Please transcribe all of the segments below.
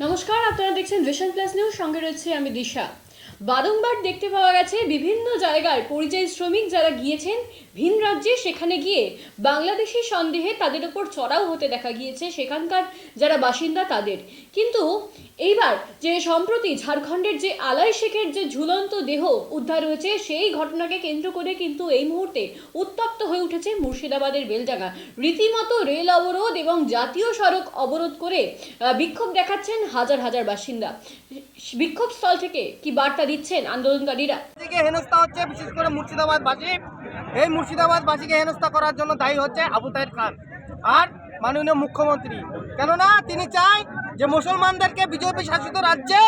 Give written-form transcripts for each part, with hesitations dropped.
নমস্কার, আপনারা দেখছেন ভিশন প্লাস নিউজ। সঙ্গে রয়েছে আমি দিশা। বারংবার দেখতে পাওয়া গেছে বিভিন্ন জায়গায় পরিযায়ী শ্রমিক যারা গিয়েছেন ভিন রাজ্যে, সেখানে গিয়ে বাংলাদেশি সন্দেহে তাদের উপর চড়াও হতে দেখা গিয়েছে সেখানকার যারা বাসিন্দা তাদের। কিন্তু এইবার যে সম্প্রতি ঝাড়খণ্ডের যে আলাই শেখের যে ঝুলন্ত দেহ উদ্ধার হয়েছে, সেই ঘটনাকে কেন্দ্র করে কিন্তু এই মুহূর্তে উত্তপ্ত হয়ে উঠেছে মুর্শিদাবাদের বেলডাঙ্গা। রীতিমতো রেল অবরোধ এবং জাতীয় সড়ক অবরোধ করে বিক্ষোভ দেখাচ্ছেন হাজার হাজার বাসিন্দা। বিক্ষোভ স্থল থেকে কি বার্তা দিচ্ছেন আন্দোলনকারীরা? হেনস্থা হচ্ছে বিশেষ করে মুর্শিদাবাদবাসী। এই মুর্শিদাবাদবাসীকে হেনস্থা করার জন্য দায়ী হচ্ছে আবু তাহের খান আর মাননীয় মুখ্যমন্ত্রী। কেননা তিনি চায় যে মুসলমানদেরকে বিজেপি শাসিত রাজ্যে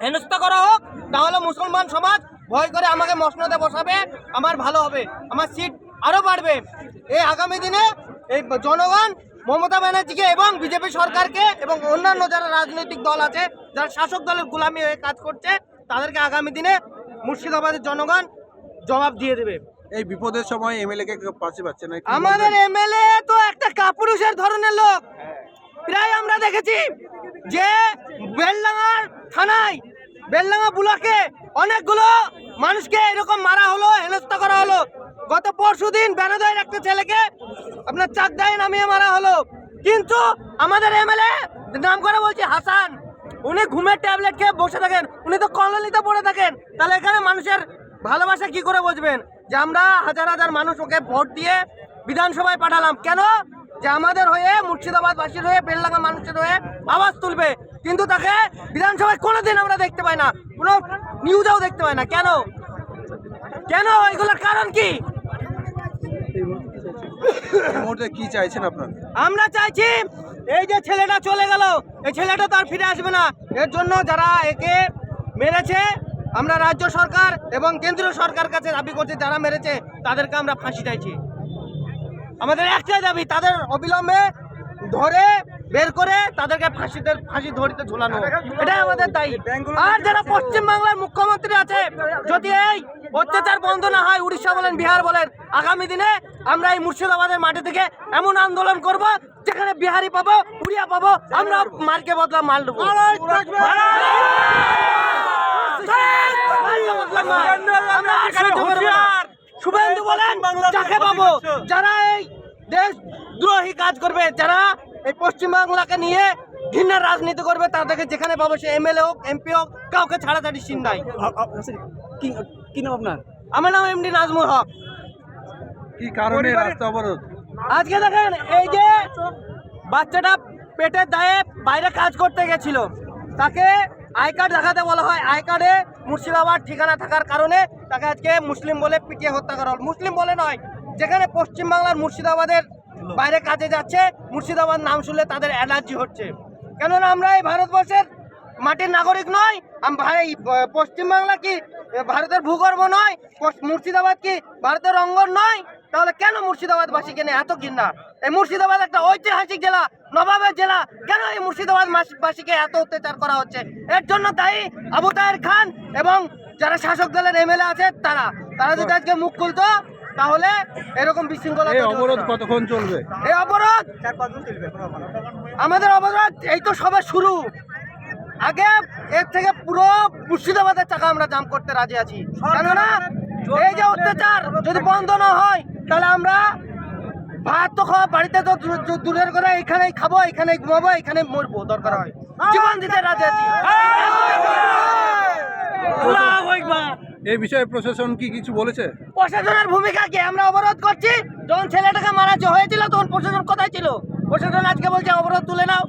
হেনস্থা করা হোক, তাহলে মুসলমান সমাজ ভয় করে আমাকে মসনদে বসাবে, আমার ভালো হবে, আমার সিট আরও বাড়বে। এই আগামী দিনে এই জনগণ মমতা ব্যানার্জিকে এবং বিজেপি সরকারকে এবং অন্যান্য যারা রাজনৈতিক দল আছে, যারা শাসক দলের গোলামি হয়ে কাজ করছে, তাদেরকে আগামী দিনে মুর্শিদাবাদের জনগণ জবাব দিয়ে দেবে। এই বিপদের সময় এমএলএ কে পাশে পাচ্ছে না। আমাদের এমএলএ তো একটা কাপুরুষের ধরনের লোক। প্রায় আমরা দেখেছি যে বেলডাঙ্গার থানায়, বেলডাঙ্গা ব্লকে অনেকগুলো মানুষকে এরকম মারা হলো, হেনস্থা করা হলো। গত পরশুদিন বেনাদয়ের একটা ছেলেকে আপনার চাকদায় নামিয়ে মারা হলো। কিন্তু আমাদের এমএলএ নাম করে বলছে হাসান, উনি ঘুমের ট্যাবলেট খেয়ে বসে থাকেন, উনি তো কলোনিতে পড়ে থাকেন। তাহলে এখানে মানুষের ভালোবাসা কি করে বুঝবেন যে আমরা হাজার হাজার মানুষ ওকে ভোট দিয়ে বিধানসভায় পাঠালাম? কেন? যে আমাদের হয়ে, মুর্শিদাবাদবাসীর হয়ে, বেলডাঙ্গা মানুষের হয়ে আওয়াজ তুলবে। কিন্তু তাকে বিধানসভায় কোনোদিন আমরা দেখতে পাই না, কোনো নিউজেও দেখতে পাই না। কেন কেন এগুলোর কারণ কি? এই মুহূর্তে কি চাইছেন আপনারা? আমরা চাইছি এই যে ছেলেটা চলে গেল, এই ছেলেটা তো আর ফিরে আসবে না। এর জন্য যারা একে মেরেছে, আমরা রাজ্য সরকার এবং কেন্দ্রীয় সরকার কাছে দাবি করছি, যারা মেরেছে তাদেরকে আমরা ফাঁসি চাইছি। আমাদের একটাই দাবি, তাদের অবিলম্বে ধরে বের করে তাদেরকে ফাঁসি ধরিতে ঝুলানো, এটাই আমাদের দায়ী। আর যারা পশ্চিমবাংলার মুখ্যমন্ত্রী আছে, যদি এই অত্যাচার বন্ধ না হয়, উড়িষ্যা বলেন, বিহার বলেন, আগামী দিনে আমরা এই মুর্শিদাবাদের মাটি থেকে এমন আন্দোলন করব যেখানে বিহারি পাবো, উড়িয়া পাবো, আমরা মারকে বদলা মাল দেবো। শুভেন্দু বলেন যাকে পাবো, যারা এই দেশ দ্রোহী কাজ করবে, যারা এই পশ্চিমবাংলাকে নিয়ে ঘৃণার রাজনীতি করবে, তাদেরকে যেখানে পাবো, সে এমএলএ হোক, এমপি হোক, কাউকে ছাড়াছাড়ি সিন নাই। কি নাম আপনার? আমার নাম এমডি নাজমুল হক। কি কারণে রাস্তা অবরোধ? আজকে দেখেন, এই যে বাচ্চাটা পেটের দায়ে বাইরে কাজ করতে গেছিল, তাকে আই কার্ড দেখাতে বলা হয়। আই কার্ডে মুর্শিদাবাদ ঠিকানা থাকার কারণে তাকে আজকে মুসলিম বলে পিটিয়ে হত্যা করা হল। মুসলিম বলে নয়, যেখানে পশ্চিমবাংলার মুর্শিদাবাদের বাইরে কাজে যাচ্ছে, মুর্শিদাবাদ নাম শুনলে তাদের অ্যালার্জি হচ্ছে। কেননা আমরা এই ভারতবর্ষের মাটির নাগরিক নয়। পশ্চিমবাংলা কি ভারতের ভূগর্ভ নয়? মুর্শিদাবাদ কি ভারতের অঙ্গন নয়? তাহলে কেন মুর্শিদাবাদবাসীকে নিয়ে এত ঘৃণা? এই মুর্শিদাবাদ একটা ঐতিহাসিক জেলা, নবাবের জেলা, কেন এই মুর্শিদাবাদবাসীকে এত অত্যাচার করা হচ্ছে? এর জন্য দায়ী আবু তাহের খান এবং যারা শাসক দলের এমএলএ আছে, তারা যদি আজকে মুখ খুলতো, তাহলে এরকম বিশৃঙ্খলা। এই অবরোধ কতক্ষণ চলবে? এই অবরোধ আমাদের অবরোধ এই তো সবে শুরু। আগে এর থেকে পুরো মুর্শিদাবাদের টাকা আমরা জাম করতে রাজি আছি। কেননা এই যে অত্যাচার যদি বন্ধ না হয়, তাহলে আমরা ভাত তো খাওয়া, বাড়িতে তো দূরের করে এখানেই খাবো, এখানেই ঘুমাবো, এখানেই মরবো, দরকার হয় জীবন দিতে রাজি আছি। এই বিষয়ে প্রশাসন কি কিছু বলেছে? প্রশাসনের ভূমিকা কি? আমরা অবরোধ করছি। যখন ছেলেটাকে মারা হয়েছিল, তখন প্রশাসন কোথায় ছিল? প্রশাসন আজকে বলছে অবরোধ তুলে নাও,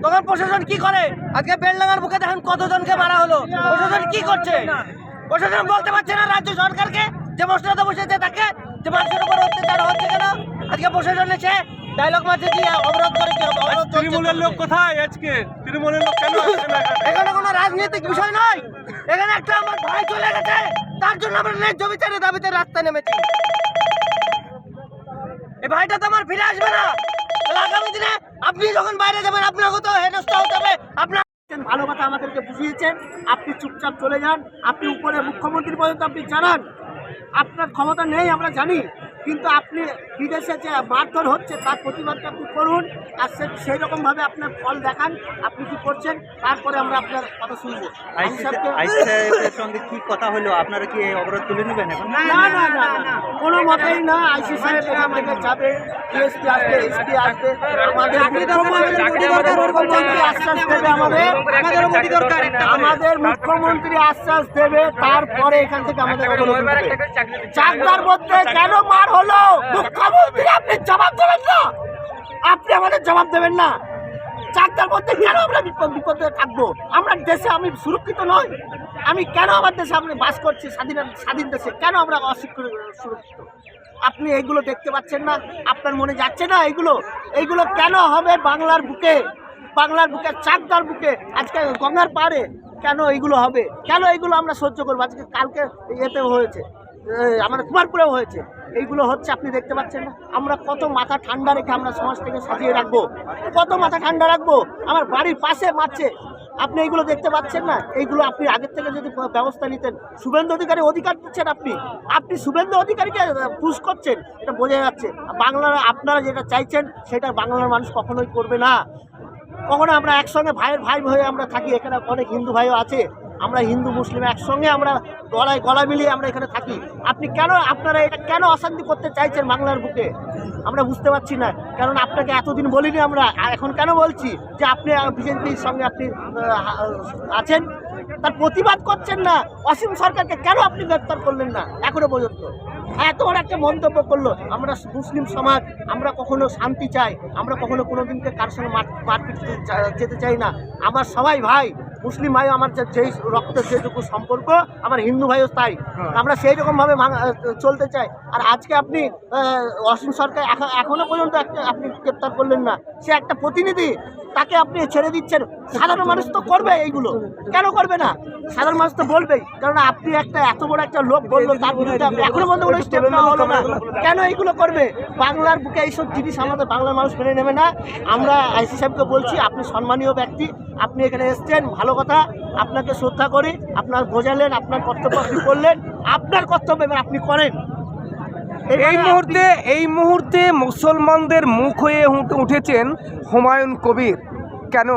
তখন প্রশাসন কি করে? আজকে বেলডাঙ্গার বুকে দেখেন কতজনকে মারা হলো, প্রশাসন কি করছে? প্রশাসন বলতে পারছে না রাজ্য সরকারকে, যে মসনদে বসেছে তাকে, যে মানুষের উপর অত্যাচার হচ্ছে কেন? আজকে প্রশাসন এসে ডায়লগ মারছে যে অবরোধ করে কি হবে? তৃণমূলের লোক কোথায় আজকে? তৃণমূলের লোক কেন আসছে না? এখানে কোনো রাজনৈতিক বিষয় নয়। এখানে একটা আমার ভাই চলে গেছে, তার জন্য আমরা ন্যায্য বিচারের দাবিতে রাস্তায় নেমেছি। এই ভাইটা তো আমার ফিরে আসবে না। আগামী দিনে আপনি যখন বাইরে যাবেন, আপনাকে তো হেনস্থা হতে হবে। আপনার ভালো কথা আমাদেরকে বুঝিয়েছেন, আপনি চুপচাপ চলে যান। আপনি উপরে মুখ্যমন্ত্রী পর্যন্ত আপনি জানান, আপনার ক্ষমতা নেই আমরা জানি, কিন্তু আপনি বিদেশে যে মারধর হচ্ছে তার প্রতিবাদটা আপনি করুন, আর সেই রকমভাবে আপনার ফল দেখান আপনি কি করছেন, তারপরে আমরা আপনার কথা শুনবো। আইসির সঙ্গে কি কথা হলো? আপনারা কি এই অবরোধ তুলে নেবেন এখন? না না না না, কোনো মতেই না। আইসি সাহেব এখান থেকে যাবে, ডিএসপি আসবে, এসপি আসবে, আমাদের মুখ্যমন্ত্রী আশ্বাস দেবে, আমাদের মুখ্যমন্ত্রী আশ্বাস দেবে, তারপরে এখান থেকে আমাদের অবরোধ উঠবে। চাকদার মধ্যে কেন মার হলো মুখ্যমন্ত্রী আপনি জবাব দেবেন না, আপনি আমাদের জবাব দেবেন না। চাকদার মধ্যে কেন আমরা বিপদে থাকবো? আমরা দেশে আমি সুরক্ষিত নই? আমি কেন আমার দেশে আমি বাস করছি স্বাধীন দেশে, কেন আমরা সুরক্ষিত? আপনি এইগুলো দেখতে পাচ্ছেন না? আপনার মনে যাচ্ছে না এইগুলো কেন হবে বাংলার বুকে, চাকদার বুকে, আজকে গঙ্গার পাড়ে কেন এইগুলো হবে? কেন এইগুলো আমরা সহ্য করবো? আজকে কালকে এতে হয়েছে, আমাদের কুমারপুরেও হয়েছে, এইগুলো হচ্ছে আপনি দেখতে পাচ্ছেন না? আমরা কত মাথা ঠান্ডা রেখে আমরা সমাজটাকে সাজিয়ে রাখবো, কত মাথা ঠান্ডা রাখবো? আমার বাড়ির পাশে মারছে, আপনি এইগুলো দেখতে পাচ্ছেন না? এইগুলো আপনি আগের থেকে যদি ব্যবস্থা নিতেন। শুভেন্দু অধিকারী অধিকার দিচ্ছেন, আপনি শুভেন্দু অধিকারীকে পুশ করছেন, এটা বোঝা যাচ্ছে। বাংলার আপনারা যেটা চাইছেন সেটা বাংলার মানুষ কখনোই করবে না। কখনো আমরা একসঙ্গে ভাই হয়ে আমরা থাকি, এখানে অনেক হিন্দু ভাইও আছে, আমরা হিন্দু মুসলিম একসঙ্গে আমরা গলা মিলিয়ে আমরা এখানে থাকি। আপনারা এটা কেন অশান্তি করতে চাইছেন বাংলার বুকে? আমরা বুঝতে পারছি না। কারণ আপনাকে এতদিন বলিনি আমরা, এখন কেন বলছি যে আপনি বিজেপির সঙ্গে আপনি আছেন, তার প্রতিবাদ করছেন না। অসীম সরকারকে কেন আপনি গ্রেপ্তার করলেন না এখনো পর্যন্ত? এত বড় একটা মন্তব্য করলো। আমরা মুসলিম সমাজ, আমরা কখনো শান্তি চাই, আমরা কখনো কোনো দিনকে কার সঙ্গে মারপিট যেতে চাই না। আমার সবাই ভাই, মুসলিম ভাই আমার যেই রক্তের যেটুকু সম্পর্ক, আমার হিন্দু ভাইও তাই, আমরা সেই রকমভাবে চলতে চাই। আর আজকে আপনি অসীম সরকার এখনো পর্যন্ত আপনি গ্রেপ্তার করলেন না, সে একটা প্রতিনিধি, তাকে আপনি ছেড়ে দিচ্ছেন। সাধারণ মানুষ তো করবে এইগুলো, কেন করবে না? সাধারণ মানুষ তো বলবেই, কারণ আপনি এত বড় একটা লোক বললো, তার বিরুদ্ধে আপনি এখনো পর্যন্ত কোনো স্টেপ নেওয়া হলো না। কেন এইগুলো করবে? বাংলার বুকে এইসব জিনিস আমাদের বাংলার মানুষ মেনে নেবে না। আমরা আইসি সাহেবকে বলছি, আপনি সম্মানীয় ব্যক্তি, আপনি এখানে এসছেন, ভালো কথা, আপনাকে শ্রদ্ধা করি, আপনার বোঝালেন, আপনার কর্তব্য আপনি করলেন, আপনার কর্তব্য এবার আপনি করেন। এই মুহূর্তে মুসলমানদের মুখ হয়ে উঠেছেন হুমায়ুন কবির। কেন?